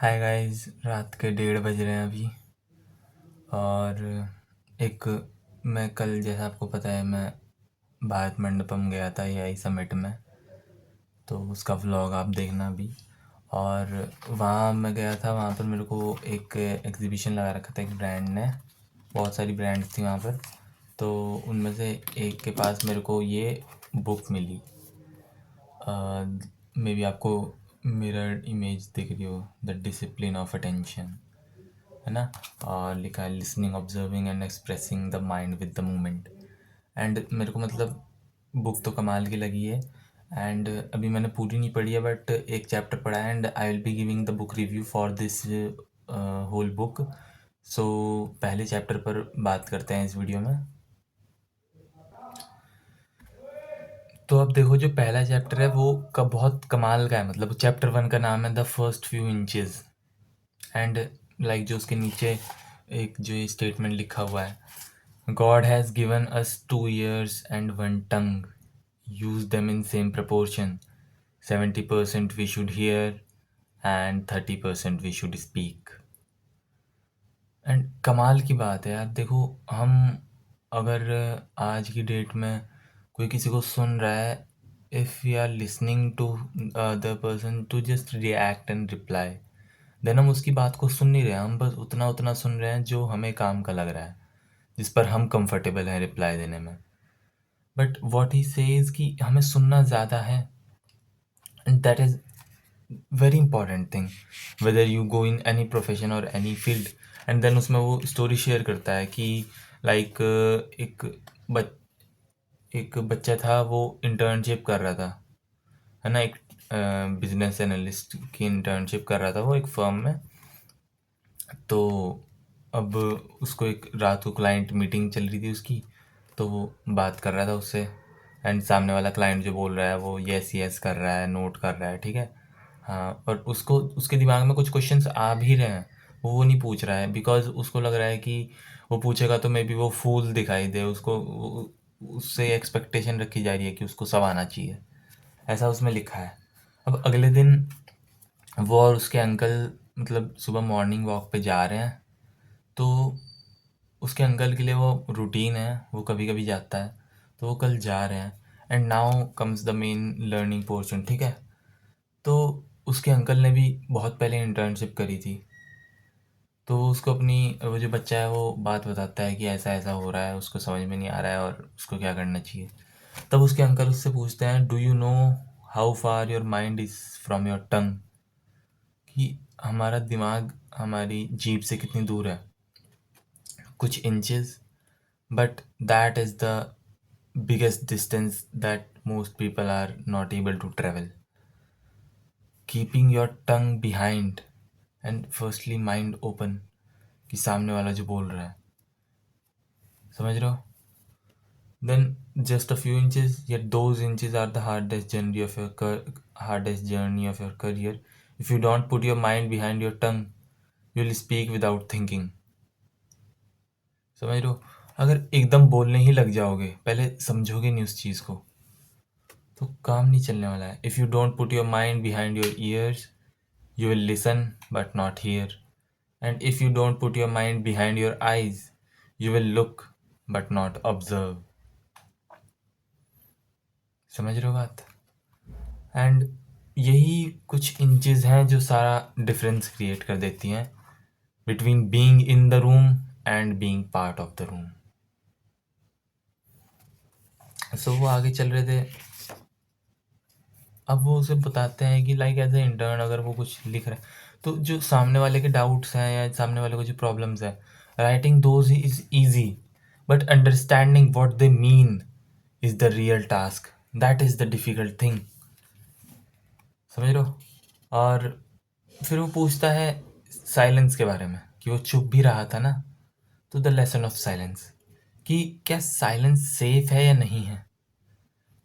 Hi guys, रात के 1:30 बज रहे हैं अभी। और एक मैं कल, जैसा आपको पता है, मैं भारत मंडपम गया था एआई समिट में। तो उसका व्लॉग आप देखना अभी। और वहाँ मैं गया था, वहाँ पर मेरे को एक एग्जीबिशन लगा रखा था एक ब्रांड ने। बहुत सारी ब्रांड्स थी वहाँ पर। तो उनमें से एक के पास मेरे को ये बुक मिली। मे बी आपको मिरर इमेज दिख रही हो, द डिसिप्लिन ऑफ अटेंशन, है ना। और लिखा है listening, observing and expressing the mind with the moment. And मेरे को मतलब बुक तो कमाल की लगी है। एंड अभी मैंने पूरी नहीं पढ़ी है, बट एक चैप्टर पढ़ा है। And I will be giving the book review for this whole book. So पहले चैप्टर पर बात करते हैं इस वीडियो में। तो अब देखो, जो पहला चैप्टर है वो बहुत कमाल का है। मतलब चैप्टर 1 का नाम है the first few inches. And like जो उसके नीचे एक जो ये स्टेटमेंट लिखा हुआ है, God has given us 2 ears and one tongue. Use them in same proportion. 70% we should hear and 30% we should speak. And कमाल की बात है यार। देखो, हम अगर आज की डेट में कोई किसी को सुन रहा है, if we are listening to the person to just react and reply, then हम उसकी बात को सुन नहीं रहे हैं। हम बस उतना उतना सुन रहे हैं जो हमें काम का लग रहा है, जिस पर हम कंफर्टेबल हैं रिप्लाई देने में। बट वॉट ही सेज कि हमें सुनना ज़्यादा है। And that is very important thing, whether you go in any profession और एनी फील्ड। एंड देन उसमें वो स्टोरी शेयर करता है कि लाइक बच, एक बच्चा था, वो इंटर्नशिप कर रहा था, है ना। एक बिजनेस एनालिस्ट की इंटर्नशिप कर रहा था वो एक फर्म में। तो अब उसको एक रात को क्लाइंट मीटिंग चल रही थी उसकी। तो वो बात कर रहा था उससे। एंड सामने वाला क्लाइंट जो बोल रहा है वो यस यस कर रहा है, नोट कर रहा है, ठीक है। हाँ, और उसको उसके दिमाग में कुछ क्वेश्चंस आ भी रहे हैं, वो नहीं पूछ रहा है, बिकॉज उसको लग रहा है कि वो पूछेगा तो मे बी वो फूल दिखाई दे उसको। उससे एक्सपेक्टेशन रखी जा रही है कि उसको सब आना चाहिए, ऐसा उसमें लिखा है। अब अगले दिन वो और उसके अंकल मतलब सुबह मॉर्निंग वॉक पे जा रहे हैं। तो उसके अंकल के लिए वो रूटीन है, वो कभी कभी जाता है। तो वो कल जा रहे हैं। And now comes the main learning portion, ठीक है। तो उसके अंकल ने भी बहुत पहले इंटर्नशिप करी थी। तो उसको अपनी, वो जो बच्चा है वो बात बताता है कि ऐसा ऐसा हो रहा है, उसको समझ में नहीं आ रहा है और उसको क्या करना चाहिए। तब उसके अंकल उससे पूछते हैं, do you know how far your mind is from your tongue, कि हमारा दिमाग हमारी जीभ से कितनी दूर है। कुछ inches, but that is the biggest distance that most people are not able to travel. Keeping your tongue behind and firstly mind open, कि सामने वाला जो बोल रहा है, समझ रहे हो। then just a few inches, yet those inches are the hardest journey of your career. If you don't put your mind behind your tongue, you will speak without thinking. समझ रहे हो। अगर एकदम बोलने ही लग जाओगे, पहले समझोगे नहीं उस चीज़ को, तो काम नहीं चलने वाला है। If you don't put your mind behind your ears, you will listen but not hear. And if you don't put your mind behind your eyes, you will look but not observe. समझ रहे हो बात। And यही कुछ inches हैं जो सारा difference create कर देती हैं between being in the room and being part of the room. So वो आगे चल रहे थे। अब वो उसे बताते हैं कि लाइक एज ए इंटर्न अगर वो कुछ लिख रहा है, तो जो सामने वाले के डाउट्स हैं या सामने वाले को जो प्रॉब्लम्स है, writing those is easy, but understanding what they mean is the real task, that is the difficult thing. समझ रहे हो। और फिर वो पूछता है साइलेंस के बारे में, कि वो चुप भी रहा था ना। तो द लेसन ऑफ साइलेंस, कि क्या साइलेंस सेफ है या नहीं है।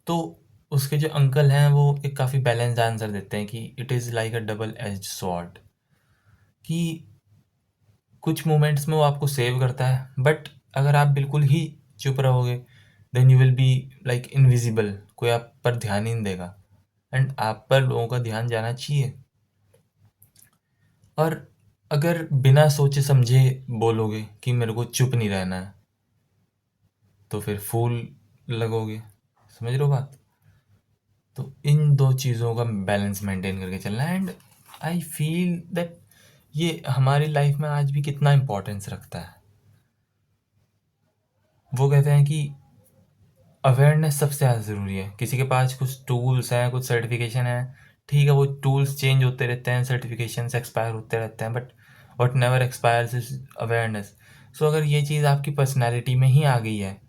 तो उसके जो अंकल हैं वो एक काफ़ी बैलेंस्ड आंसर देते हैं कि it is like a double edged sword, कि कुछ मोमेंट्स में वो आपको सेव करता है, बट अगर आप बिल्कुल ही चुप रहोगे, then you will be like invisible, कोई आप पर ध्यान ही नहीं देगा। एंड आप पर लोगों का ध्यान जाना चाहिए। और अगर बिना सोचे समझे बोलोगे कि मेरे को चुप नहीं रहना है, तो फिर फूल लगोगे। समझ रहे हो बात? तो इन दो चीज़ों का बैलेंस मेंटेन करके चलना है। एंड आई फील दैट ये हमारी लाइफ में आज भी कितना इम्पोर्टेंस रखता है। वो कहते हैं कि अवेयरनेस सबसे ज़्यादा ज़रूरी है। किसी के पास कुछ टूल्स हैं, कुछ सर्टिफिकेशन है, ठीक है, वो टूल्स चेंज होते रहते हैं, सर्टिफिकेशंस एक्सपायर होते रहते हैं, but what never expires is awareness. So अगर ये चीज़ आपकी पर्सनैलिटी में ही आ गई है,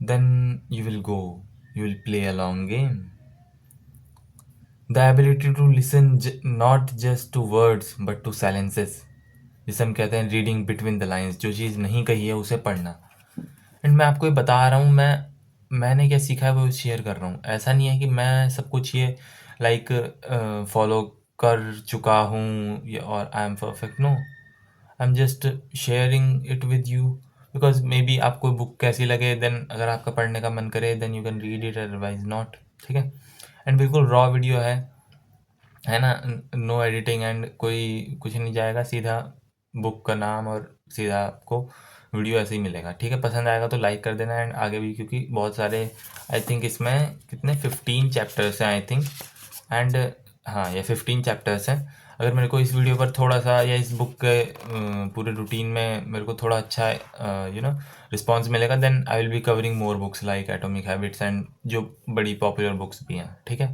then you will go, you will play a long game. The ability to listen not just to words but to silences, जिसे हम कहते हैं रीडिंग बिटवीन द लाइन्स। जो चीज़ नहीं कही है उसे पढ़ना। एंड मैं आपको ये बता रहा हूँ, मैंने क्या सीखा है वो शेयर कर रहा हूँ। ऐसा नहीं है कि मैं सब कुछ ये लाइक फॉलो कर चुका हूँ और I am perfect. No, I am just sharing it with you because maybe आपको बुक कैसी लगे, देन अगर आपका पढ़ने का मन करे then you can read it, otherwise not. ठीक है। एंड बिल्कुल रॉ वीडियो है ना, नो एडिटिंग एंड कोई कुछ नहीं जाएगा, सीधा बुक का नाम और सीधा आपको वीडियो ऐसे ही मिलेगा। ठीक है, पसंद आएगा तो लाइक कर देना। एंड आगे भी, क्योंकि बहुत सारे आई थिंक इसमें कितने 15 चैप्टर्स हैं आई थिंक। एंड हाँ, ये 15 चैप्टर्स हैं। अगर मेरे को इस वीडियो पर थोड़ा सा या इस बुक के पूरे रूटीन में मेरे को थोड़ा अच्छा रिस्पॉन्स मिलेगा, then I will be covering more books like atomic habits and जो बड़ी पॉपुलर बुक्स भी हैं। ठीक है।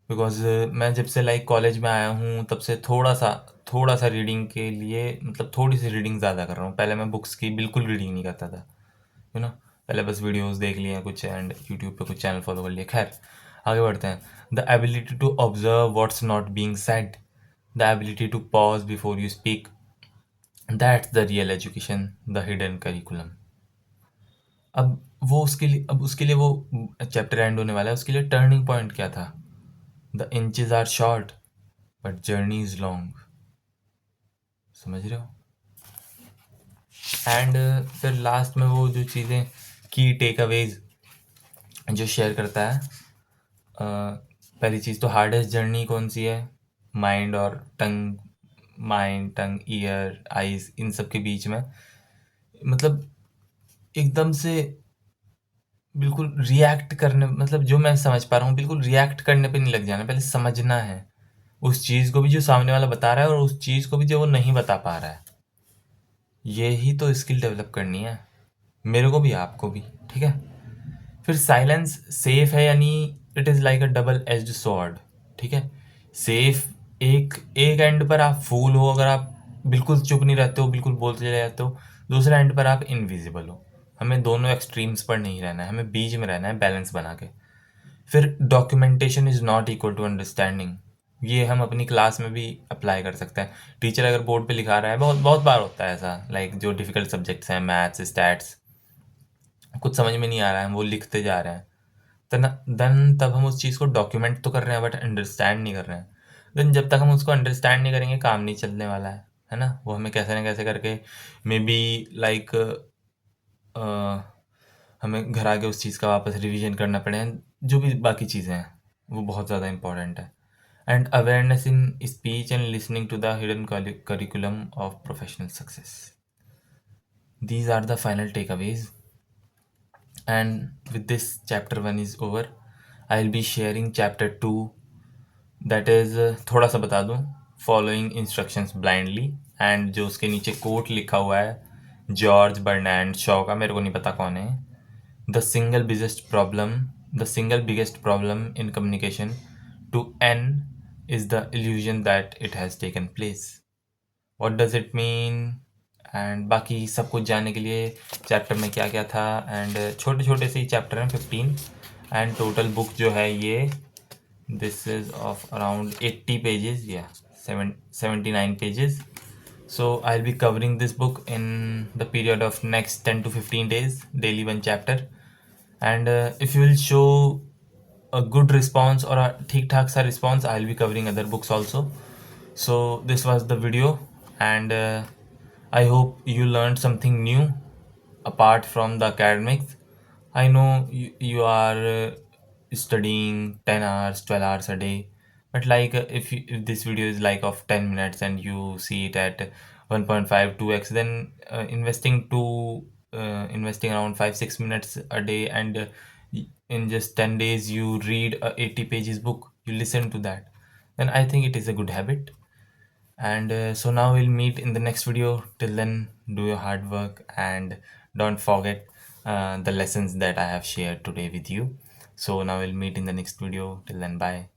बिकॉज मैं जब से लाइक कॉलेज में आया हूँ तब से थोड़ा सा रीडिंग के लिए, मतलब थोड़ी सी रीडिंग ज़्यादा कर रहा हूँ। पहले मैं बुक्स की बिल्कुल रीडिंग नहीं करता था, पहले बस वीडियोस देख लिए कुछ एंड यूट्यूब पे कुछ चैनल फॉलो कर लिए। खैर, आगे बढ़ते हैं। The ability to observe what's not being said, the ability to pause before you speak, that's the real education, the hidden curriculum. अब उसके लिए वो चैप्टर एंड होने वाला है। उसके लिए टर्निंग पॉइंट क्या था? The inches are short but journey is long. समझ रहे हो? एंड फिर लास्ट में वो जो चीज़ें, की टेक अवेज जो शेयर करता है। पहली चीज़ तो हार्डेस्ट जर्नी कौन सी है? माइंड और टंग, माइंड, टंग, ईयर, आइज, इन सब के बीच में, मतलब एकदम से बिल्कुल रिएक्ट करने, मतलब जो मैं समझ पा रहा हूँ बिल्कुल रिएक्ट करने पे नहीं लग जाना, पहले समझना है उस चीज़ को भी जो सामने वाला बता रहा है और उस चीज़ को भी जो वो नहीं बता पा रहा है। यही तो स्किल डेवलप करनी है, मेरे को भी आपको भी। ठीक है। फिर साइलेंस सेफ है, यानी it is like a double edged sword. ठीक है। सेफ, एक एक एंड पर आप फूल हो, अगर आप बिल्कुल चुप नहीं रहते हो, बिल्कुल बोलते चले जाते हो, दूसरे एंड पर आप इनविजिबल हो। हमें दोनों एक्सट्रीम्स पर नहीं रहना है, हमें बीच में रहना है, बैलेंस बना के। फिर documentation is not equal to understanding. ये हम अपनी क्लास में भी अप्लाई कर सकते हैं। टीचर अगर बोर्ड पे लिखा रहा है, बहुत बहुत बार होता है ऐसा, लाइक जो डिफिकल्ट सब्जेक्ट्स हैं, मैथ्स, स्टैट्स, कुछ समझ में नहीं आ रहा है, वो लिखते जा रहे हैं, देन तब हम उस चीज़ को डॉक्यूमेंट तो कर रहे हैं बट अंडरस्टैंड नहीं कर रहे हैं। देन जब तक हम उसको अंडरस्टैंड नहीं करेंगे काम नहीं चलने वाला है ना। वो हमें कैसे ना कैसे करके मे बी लाइक हमें घर आके उस चीज़ का वापस रिवीजन करना पड़े। जो भी बाकी चीज़ें हैं वो बहुत ज़्यादा इंपॉर्टेंट है। And awareness in speech and listening to the hidden curriculum of professional success, these are the final takeaways. And with this, chapter 1 is over. I'll be sharing chapter 2, that is थोड़ा सा बता दूँ, following instructions blindly. And जो उसके नीचे coat लिखा हुआ है जॉर्ज बर्नैंड शॉ का, मेरे को नहीं पता कौन है। The single biggest problem in communication to an is the illusion that it has taken place. What does it mean? And बाकी सब कुछ जानने के लिए चैप्टर में क्या क्या था, एंड छोटे छोटे से ही चैप्टर हैं 15। एंड टोटल बुक जो है ये, this is of around 80 pages या 79 pages. So I will be covering this book in the period of next 10 to 15 days, daily one chapter. And if you will show a good response or a ठीक ठाक सा response, I'll be covering other books also. So this was the video, and I hope you learned something new apart from the academics. I know you are studying 10 hours, 12 hours a day, But like if this video is like of 10 minutes and you see it at 1.5 2x, then investing around 5 6 minutes a day, and in just 10 days you read a 80 pages book, you listen to that, then I think it is a good habit. And so now we'll meet in the next video. Till then, do your hard work and don't forget the lessons that I have shared today with you. So now we'll meet in the next video. Till then, bye.